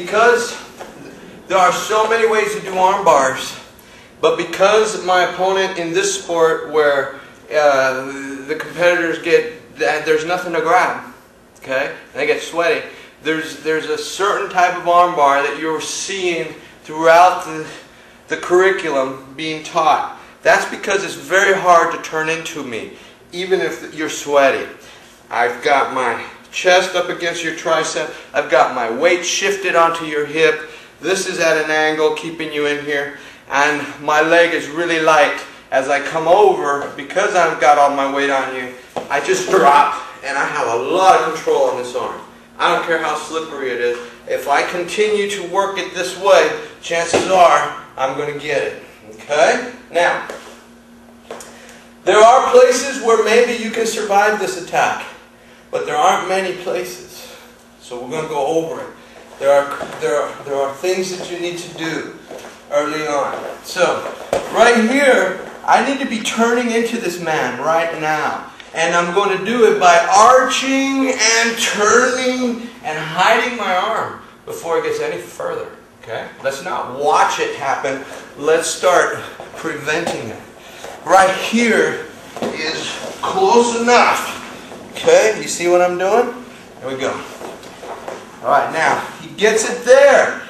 because there are so many ways to do arm bars, but because my opponent in this sport where the competitors there's nothing to grab, okay, and they get sweaty, there's a certain type of arm bar that you're seeing throughout the curriculum being taught. That's because it's very hard to turn into me, even if you're sweaty. I've got my chest up against your tricep. I've got my weight shifted onto your hip. This is at an angle, keeping you in here. And my leg is really light. As I come over, because I've got all my weight on you, I just drop, and I have a lot of control on this arm. I don't care how slippery it is. If I continue to work it this way, chances are I'm going to get it. Okay? Now, there are places where maybe you can survive this attack, but there aren't many places. So we're going to go over it. There are things that you need to do early on. So, right here, I need to be turning into this man right now. And I'm going to do it by arching and turning and hiding my arm before it gets any further. Okay? Let's not watch it happen. Let's start preventing it. Right here is close enough. Okay? You see what I'm doing? There we go. Alright, now, he gets it there.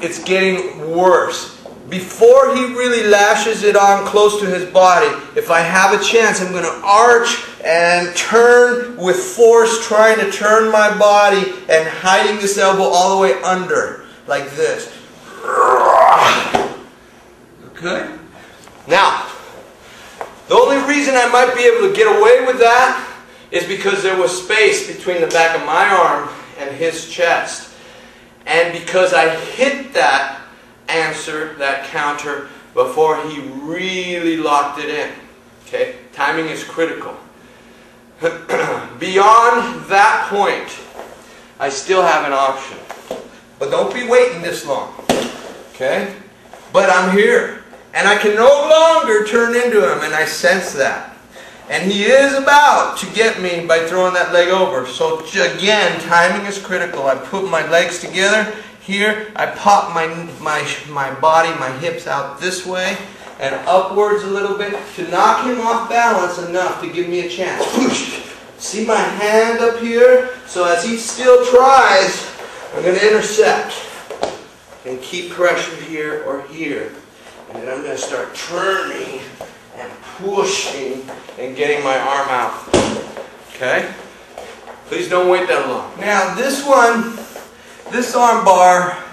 It's getting worse. Before he really lashes it on close to his body, if I have a chance, I'm going to arch and turn with force, trying to turn my body and hiding this elbow all the way under, like this. Okay? Now, the only reason I might be able to get away with that is because there was space between the back of my arm and his chest. And because I hit that answer, that counter, before he really locked it in. Okay? Timing is critical. Beyond that point, I still have an option. But don't be waiting this long. Okay? But I'm here. And I can no longer turn into him, and I sense that. And he is about to get me by throwing that leg over. So again, timing is critical. I put my legs together. Here, I pop my body, my hips out this way and upwards a little bit to knock him off balance enough to give me a chance. Whoosh. See my hand up here? So as he still tries, I'm going to intercept and keep pressure here or here. And then I'm going to start turning and pushing and getting my arm out. Okay? Please don't wait that long. Now this one, this arm bar,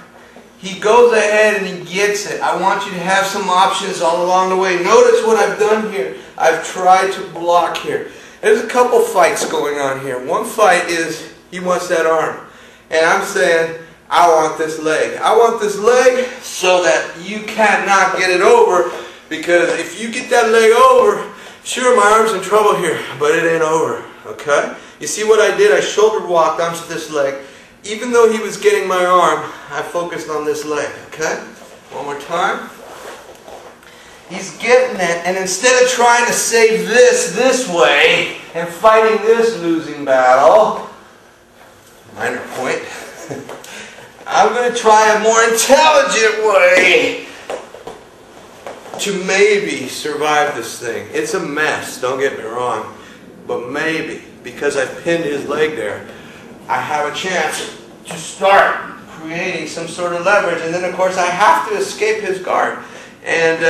he goes ahead and he gets it. I want you to have some options all along the way. Notice what I've done here. I've tried to block here. There's a couple fights going on here. One fight is he wants that arm. And I'm saying, I want this leg. I want this leg so that you cannot get it over, because if you get that leg over, sure, my arm's in trouble here, but it ain't over. Okay? You see what I did? I shoulder walked onto this leg. Even though he was getting my arm, I focused on this leg. Okay? One more time. He's getting it, and instead of trying to save this way and fighting this losing battle, minor point, I'm going to try a more intelligent way to maybe survive this thing. It's a mess, don't get me wrong, but maybe, because I've pinned his leg there, I have a chance to start creating some sort of leverage, and then of course I have to escape his guard. And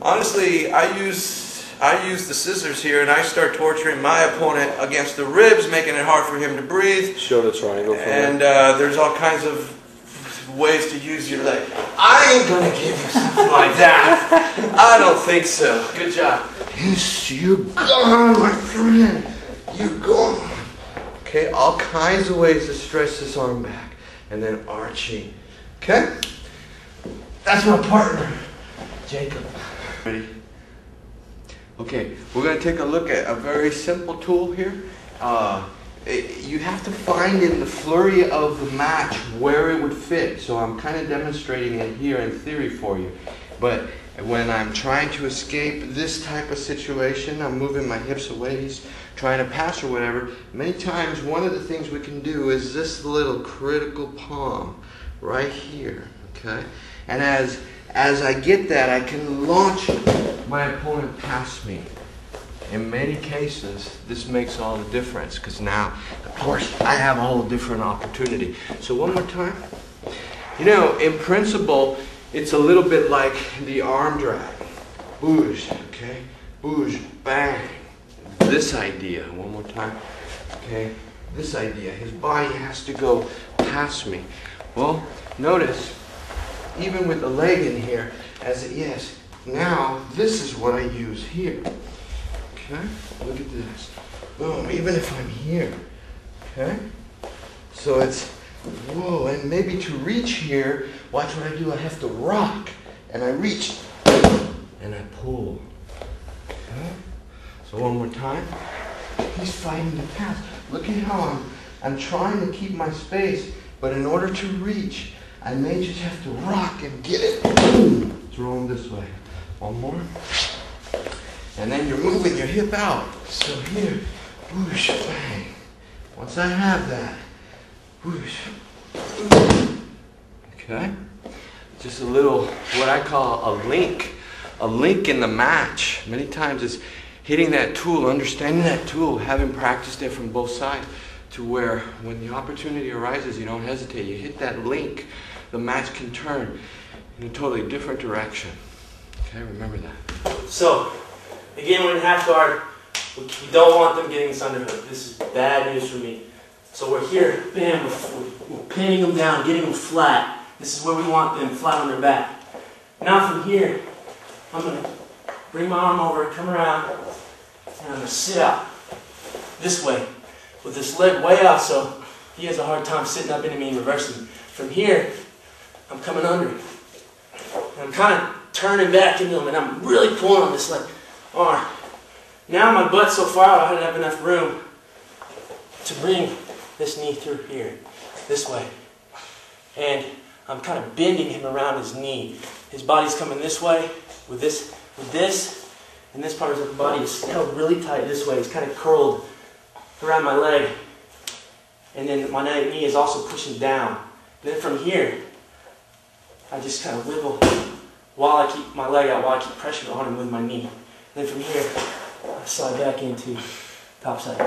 honestly, I use the scissors here, and I start torturing my opponent against the ribs, making it hard for him to breathe. Show the triangle for and there's all kinds of ways to use your leg. I ain't gonna give you something like that. I don't think so. Good job. Yes, you're gone, my friend. You're gone. Okay, all kinds of ways to stretch this arm back, and then arching. Okay, that's my partner, Jacob. Ready? Okay, we're going to take a look at a very simple tool here. You have to find in the flurry of the match where it would fit. So I'm kind of demonstrating it here in theory for you. But when I'm trying to escape this type of situation, I'm moving my hips away. He's trying to pass or whatever, many times one of the things we can do is this little critical palm right here, okay? And as I get that, I can launch my opponent past me. In many cases, this makes all the difference because now, of course, I have a whole different opportunity. So one more time. You know, in principle, it's a little bit like the arm drag. Boosh, okay? Boosh, bang. This idea, one more time. Okay? This idea. His body has to go past me. Well, notice, even with the leg in here, yes, now this is what I use here. Okay? Look at this. Boom, even if I'm here. Okay? So it's, whoa, and maybe to reach here, watch what I do. I have to rock, and I reach, and I pull. Okay? So one more time. He's fighting to pass. Look at how I'm trying to keep my space, but in order to reach, I may just have to rock and get it. Boom! Throw him this way. One more. And then you're moving your hip out. So here, whoosh, bang. Once I have that, whoosh. Okay? Just a little, what I call a link in the match. Many times it's hitting that tool, understanding that tool, having practiced it from both sides, to where when the opportunity arises, you don't hesitate. You hit that link, the match can turn in a totally different direction. Okay, remember that. So, again, when in half guard, we don't want them getting this underhook. This is bad news for me. So we're here, bam, we're pinning them down, getting them flat. This is where we want them, flat on their back. Now from here, I'm going to bring my arm over, come around, and I'm going to sit out this way with this leg way out so he has a hard time sitting up into me and reversing. From here, I'm coming under. And I'm kind of turning back into him, and I'm really pulling on this leg arm. Now my butt's so far out, I don't have enough room to bring this knee through here, this way. And I'm kind of bending him around his knee. His body's coming this way with this, and this part of his body is held really tight this way. It's kind of curled around my leg. And then my knee is also pushing down. Then from here, I just kind of wiggle while I keep my leg out, while I keep pressure on him with my knee. Then from here, I slide back into top side.